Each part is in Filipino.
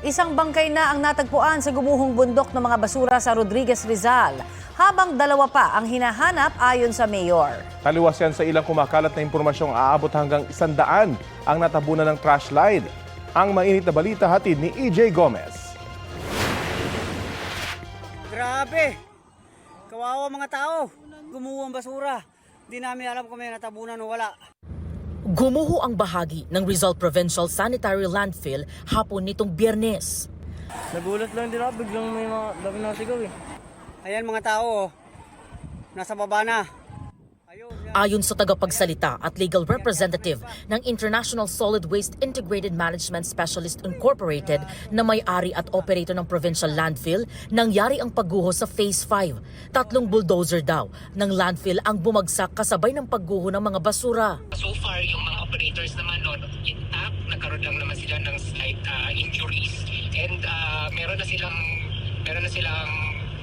Isang bangkay na ang natagpuan sa gumuhong bundok ng mga basura sa Rodriguez, Rizal, habang dalawa pa ang hinahanap ayon sa mayor. Taliwas yan sa ilang kumakalat na impormasyong aabot hanggang 100 ang natabunan ng trash line. Ang mainit na balita hatid ni EJ Gomez. Grabe! Kawawa mga tao. Gumuho ang basura. Hindi namin alam kung may natabunan o wala. Gumuho ang bahagi ng Rizal Provincial Sanitary Landfill hapon nitong Biyernes. Nagulat lang din ako, biglang may mga dami nasigaw eh. Ayan mga tao, nasa baba na. Ayon sa tagapagsalita at legal representative ng International Solid Waste Integrated Management Specialist Incorporated na may-ari at operator ng provincial landfill, nangyari ang pagguho sa Phase 5. 3 bulldozer daw ng landfill ang bumagsak kasabay ng pagguho ng mga basura. So far, yung mga operators naman noon, intact, nagkaroon lang naman sila ng slight injuries and meron na silang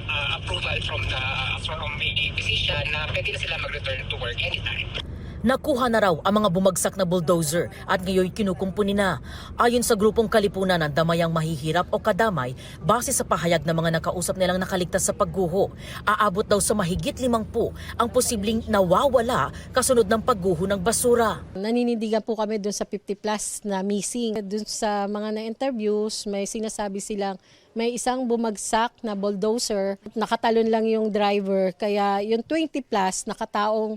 approval from the physician na pwede na sila mag-return to work anytime. Nakuha na raw ang mga bumagsak na bulldozer at ngayon kinukumpuni na. Ayon sa grupong Kalipunan ng Damayang Mahihirap o Kadamay, base sa pahayag ng mga nakausap nilang nakaligtas sa pagguho, aabot daw sa mahigit 50 ang posibleng nawawala kasunod ng pagguho ng basura. Naninindigan po kami dun sa 50 plus na missing. Dun sa mga na-interviews, may sinasabi silang may isang bumagsak na bulldozer, nakatalon lang yung driver, kaya yung 20 plus nakataong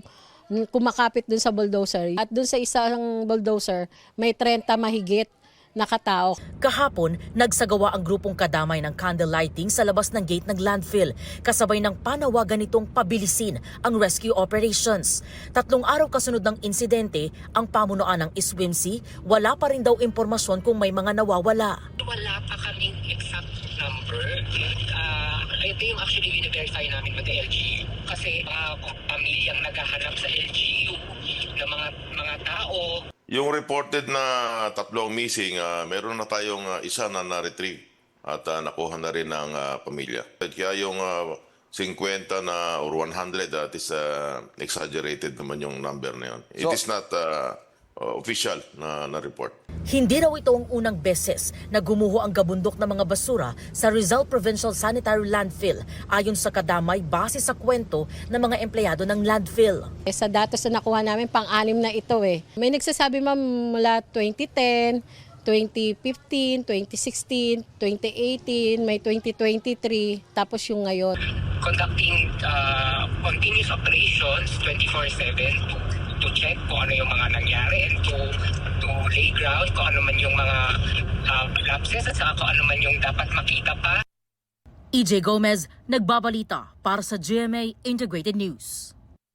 kumakapit dun sa bulldozer. At dun sa isang bulldozer, may 30 mahigit nakatao. Kahapon, nagsagawa ang grupong Kadamay ng candle lighting sa labas ng gate ng landfill, kasabay ng panawagan nitong pabilisin ang rescue operations. 3 araw kasunod ng insidente, ang pamunuan ng ISWIMC, wala pa rin daw impormasyon kung may mga nawawala. Wala pa kaming exact number. Ito yung actually verify namin with the LGU. Kasi pamilyang naghahanap sa LGU ng mga tao. Yung reported na 3 missing, meron na tayong isa na na-retrieve at nakuha na rin ng pamilya. Kaya yung 50 na or 100, that is exaggerated naman yung number na yun. It is not official na report. Hindi raw ito ang unang beses na gumuho ang gabundok ng mga basura sa Rizal Provincial Sanitary Landfill, ayon sa Kadamay base sa kwento ng mga empleyado ng landfill. Sa datos na nakuha namin, pang-anim na ito eh. May nagsasabi ma'am mula 2010, 2015, 2016, 2018, may 2023, tapos yung ngayon. Conducting continuous operations 24/7 to check kung ano yung mga nangyari and to lay ground kung ano man yung mga lapses at saka kung ano man yung dapat makita pa. EJ Gomez, nagbabalita para sa GMA Integrated News.